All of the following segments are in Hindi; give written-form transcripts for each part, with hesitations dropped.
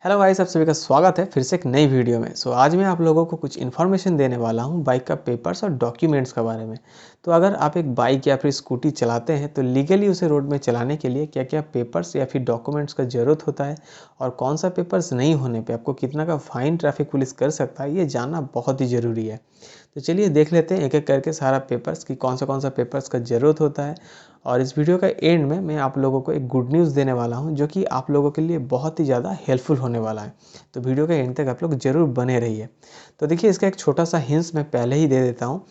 हेलो गाइस, आप सभी का स्वागत है फिर से एक नई वीडियो में। आज मैं आप लोगों को कुछ इन्फॉर्मेशन देने वाला हूं बाइक का पेपर्स और डॉक्यूमेंट्स के बारे में। तो अगर आप एक बाइक या फिर स्कूटी चलाते हैं तो लीगली उसे रोड में चलाने के लिए क्या क्या पेपर्स या फिर डॉक्यूमेंट्स का ज़रूरत होता है और कौन सा पेपर्स नहीं होने पे आपको कितना का फ़ाइन ट्रैफिक पुलिस कर सकता है, ये जानना बहुत ही ज़रूरी है। तो चलिए देख लेते हैं एक एक करके सारा पेपर्स कि कौन सा पेपर्स का ज़रूरत होता है। और इस वीडियो का एंड में मैं आप लोगों को एक गुड न्यूज़ देने वाला हूं जो कि आप लोगों के लिए बहुत ही ज़्यादा हेल्पफुल होने वाला है। तो वीडियो के एंड तक आप लोग ज़रूर बने रहिए। तो देखिए, इसका एक छोटा सा हिंट्स मैं पहले ही दे देता हूँ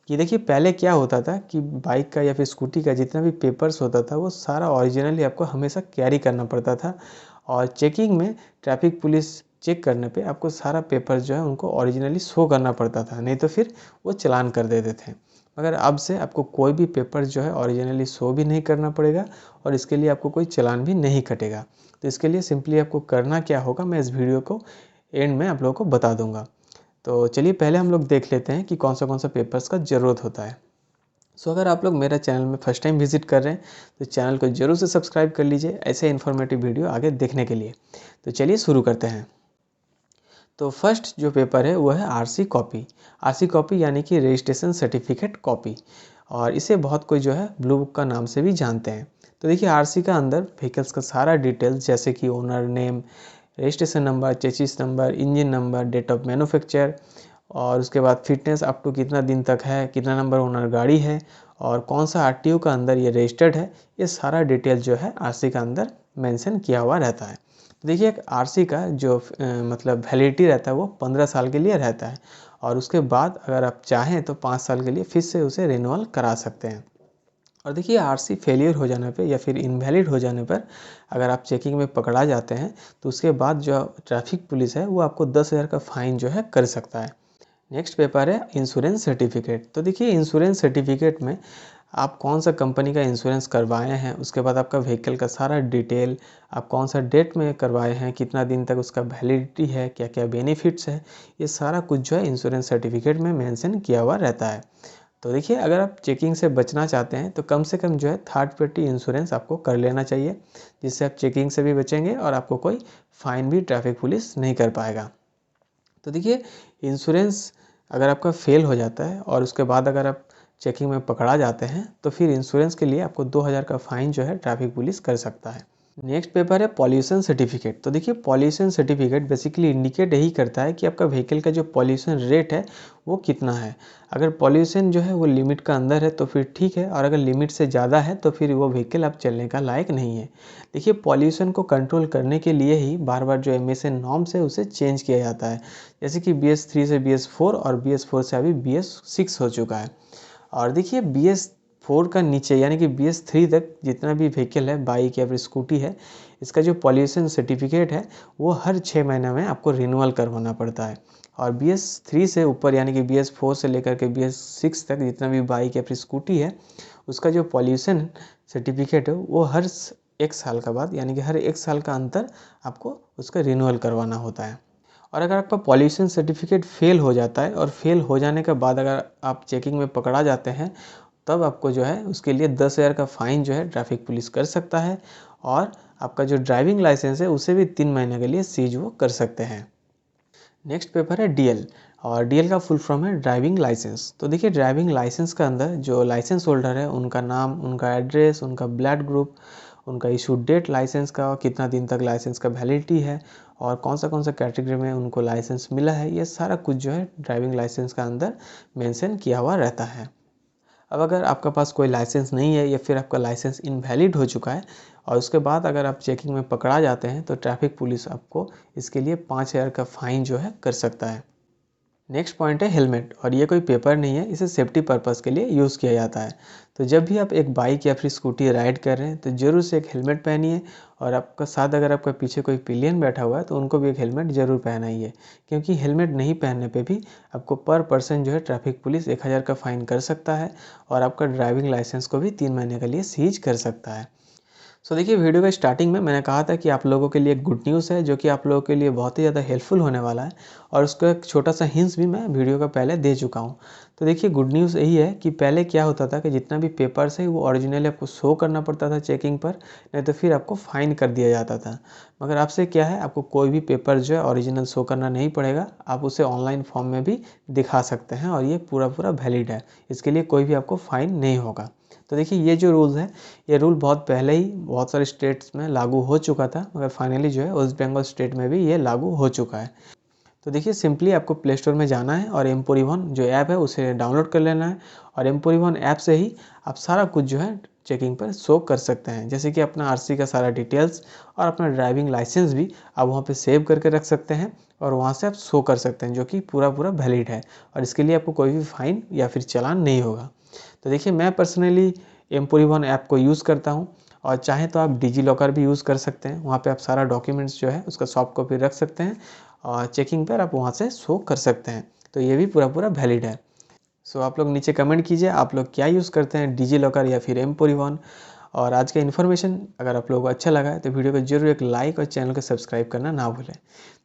कि देखिए पहले क्या होता था कि बाइक का या फिर स्कूटी का जितना भी पेपर्स होता था वो सारा ओरिजिनली आपको हमेशा कैरी करना पड़ता था। और चेकिंग में ट्रैफिक पुलिस चेक करने पे आपको सारा पेपर्स जो है उनको ओरिजिनली शो करना पड़ता था, नहीं तो फिर वो चालान कर देते थे। मगर अब से आपको कोई भी पेपर जो है ओरिजिनली शो भी नहीं करना पड़ेगा और इसके लिए आपको कोई चालान भी नहीं कटेगा। तो इसके लिए सिंपली आपको करना क्या होगा, मैं इस वीडियो को एंड में आप लोगों को बता दूंगा। तो चलिए पहले हम लोग देख लेते हैं कि कौन सा पेपर्स का ज़रूरत होता है। अगर आप लोग मेरा चैनल में फर्स्ट टाइम विजिट कर रहे हैं तो चैनल को ज़रूर से सब्सक्राइब कर लीजिए ऐसे इन्फॉर्मेटिव वीडियो आगे देखने के लिए। तो चलिए शुरू करते हैं। तो फर्स्ट जो पेपर है वो है आरसी कॉपी। आरसी कॉपी यानी कि रजिस्ट्रेशन सर्टिफिकेट कॉपी, और इसे बहुत कोई जो है ब्लू बुक का नाम से भी जानते हैं। तो देखिए, आरसी का अंदर व्हीकल्स का सारा डिटेल्स जैसे कि owner name, registration number, chassis number, engine number, date of manufacture, और उसके बाद फिटनेस अप टू कितना दिन तक है, कितना नंबर ओनर गाड़ी है और कौन सा आरटीओ का अंदर ये रजिस्टर्ड है, ये सारा डिटेल जो है आरसी का अंदर मेंशन किया हुआ रहता है। तो देखिए, एक आरसी का जो मतलब वैलिडिटी रहता है वो 15 साल के लिए रहता है, और उसके बाद अगर आप चाहें तो 5 साल के लिए फिर से उसे रिन्यूअल करा सकते हैं। और देखिए, आरसी फेलियर हो जाने पे या फिर इनवैलिड हो जाने पर अगर आप चेकिंग में पकड़ा जाते हैं तो उसके बाद जो ट्रैफिक पुलिस है वो आपको 10,000 का फ़ाइन जो है कर सकता है। नेक्स्ट पेपर है इंश्योरेंस सर्टिफिकेट। तो देखिए, इंश्योरेंस सर्टिफिकेट में आप कौन सा कंपनी का इंश्योरेंस करवाए हैं, उसके बाद आपका व्हीकल का सारा डिटेल, आप कौन सा डेट में करवाए हैं, कितना दिन तक उसका वैलिडिटी है, क्या क्या बेनिफिट्स है, ये सारा कुछ जो है इंश्योरेंस सर्टिफिकेट में मेंशन किया हुआ रहता है। तो देखिए, अगर आप चेकिंग से बचना चाहते हैं तो कम से कम जो है थर्ड पार्टी इंश्योरेंस आपको कर लेना चाहिए, जिससे आप चेकिंग से भी बचेंगे और आपको कोई फ़ाइन भी ट्रैफिक पुलिस नहीं कर पाएगा। तो देखिए, इंश्योरेंस अगर आपका फेल हो जाता है और उसके बाद अगर आप चेकिंग में पकड़ा जाते हैं तो फिर इंश्योरेंस के लिए आपको 2,000 का फ़ाइन जो है ट्रैफिक पुलिस कर सकता है। नेक्स्ट पेपर है पॉल्यूशन सर्टिफिकेट। तो देखिए, पॉल्यूशन सर्टिफिकेट बेसिकली इंडिकेट यही करता है कि आपका व्हीकल का जो पॉल्यूशन रेट है वो कितना है। अगर पॉल्यूशन जो है वो लिमिट का अंदर है तो फिर ठीक है, और अगर लिमिट से ज़्यादा है तो फिर वो व्हीकल अब चलने का लायक नहीं है। देखिए, पॉल्यूशन को कंट्रोल करने के लिए ही बार बार जो एमिशन नॉर्म्स है उसे चेंज किया जाता है, जैसे कि BS3 से BS4 और BS4 से अभी BS6 हो चुका है। और देखिए, BS4 का नीचे यानी कि BS3 तक जितना भी व्हीकल है, बाइक या फिर स्कूटी है, इसका जो पॉल्यूशन सर्टिफिकेट है वो हर 6 महीने में आपको रिन्यूअल करवाना पड़ता है। और BS3 से ऊपर यानी कि BS4 से लेकर के BS6 तक जितना भी बाइक या फिर स्कूटी है, उसका जो पॉल्यूशन सर्टिफिकेट है वो हर 1 साल का बाद यानी कि हर 1 साल का अंतर आपको उसका रिन्यूअल करवाना होता है। और अगर आपका पॉल्यूशन सर्टिफिकेट फेल हो जाता है और फेल हो जाने के बाद अगर आप चेकिंग में पकड़ा जाते हैं, तब आपको जो है उसके लिए 10,000 का फ़ाइन जो है ट्रैफिक पुलिस कर सकता है, और आपका जो ड्राइविंग लाइसेंस है उसे भी 3 महीने के लिए सीज वो कर सकते हैं। नेक्स्ट पेपर है डीएल, और डीएल का फुल फॉर्म है ड्राइविंग लाइसेंस। तो देखिए, ड्राइविंग लाइसेंस का अंदर जो लाइसेंस होल्डर है उनका नाम, उनका एड्रेस, उनका ब्लड ग्रुप, उनका इशू डेट लाइसेंस का, कितना दिन तक लाइसेंस का वैलिडिटी है और कौन सा कैटेगरी में उनको लाइसेंस मिला है, ये सारा कुछ जो है ड्राइविंग लाइसेंस का अंदर मेंशन किया हुआ रहता है। अब अगर आपका पास कोई लाइसेंस नहीं है या फिर आपका लाइसेंस इनवैलिड हो चुका है और उसके बाद अगर आप चेकिंग में पकड़ा जाते हैं तो ट्रैफिक पुलिस आपको इसके लिए 5,000 का फ़ाइन जो है कर सकता है। नेक्स्ट पॉइंट है हेलमेट, और ये कोई पेपर नहीं है, इसे सेफ्टी पर्पस के लिए यूज़ किया जाता है। तो जब भी आप एक बाइक या फिर स्कूटी राइड कर रहे हैं तो ज़रूर से एक हेलमेट पहनिए, और आपका साथ अगर आपका पीछे कोई पिलियन बैठा हुआ है तो उनको भी एक हेलमेट ज़रूर पहनाइए, क्योंकि हेलमेट नहीं पहनने पे भी आपको पर पर्सन जो है ट्रैफिक पुलिस 1,000 का फ़ाइन कर सकता है और आपका ड्राइविंग लाइसेंस को भी 3 महीने के लिए सीज कर सकता है। सो देखिए, वीडियो के स्टार्टिंग में मैंने कहा था कि आप लोगों के लिए एक गुड न्यूज़ है जो कि आप लोगों के लिए बहुत ही ज़्यादा हेल्पफुल होने वाला है, और उसका एक छोटा सा हिंट्स भी मैं वीडियो का पहले दे चुका हूँ। तो देखिए, गुड न्यूज़ यही है कि पहले क्या होता था कि जितना भी पेपर्स है वो ओरिजिनली आपको शो करना पड़ता था चेकिंग पर, नहीं तो फिर आपको फ़ाइन कर दिया जाता था। मगर आपसे क्या है, आपको कोई भी पेपर जो है ओरिजिनल शो करना नहीं पड़ेगा, आप उसे ऑनलाइन फॉर्म में भी दिखा सकते हैं और ये पूरा पूरा वैलिड है। इसके लिए कोई भी आपको फ़ाइन नहीं होगा। तो देखिए, ये जो रूल्स है, ये रूल बहुत पहले ही बहुत सारे स्टेट्स में लागू हो चुका था, मगर फाइनली जो है वेस्ट बंगाल स्टेट में भी ये लागू हो चुका है। तो देखिए, सिंपली आपको प्ले स्टोर में जाना है और M-Porivan जो ऐप है उसे डाउनलोड कर लेना है, और M-Porivan ऐप से ही आप सारा कुछ जो है चेकिंग पर शो कर सकते हैं, जैसे कि अपना आरसी का सारा डिटेल्स और अपना ड्राइविंग लाइसेंस भी आप वहाँ पे सेव करके रख सकते हैं, और वहाँ से आप शो कर सकते हैं, जो कि पूरा पूरा वैलिड है, और इसके लिए आपको कोई भी फाइन या फिर चालान नहीं होगा। तो देखिए, मैं पर्सनली M-Porivan ऐप को यूज़ करता हूँ, और चाहें तो आप डिजी लॉकर भी यूज़ कर सकते हैं। वहाँ पे आप सारा डॉक्यूमेंट्स जो है उसका सॉफ्ट कॉपी रख सकते हैं, और चेकिंग पर आप वहाँ से शो कर सकते हैं। तो ये भी पूरा पूरा वैलिड है। सो आप लोग नीचे कमेंट कीजिए, आप लोग क्या यूज़ करते हैं, डिजी लॉकर या फिर M-Porivan। और आज का इन्फॉर्मेशन अगर आप लोगों को अच्छा लगा है तो वीडियो को जरूर एक लाइक और चैनल को सब्सक्राइब करना ना भूलें।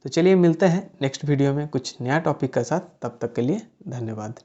तो चलिए, मिलते हैं नेक्स्ट वीडियो में कुछ नया टॉपिक के साथ। तब तक के लिए धन्यवाद।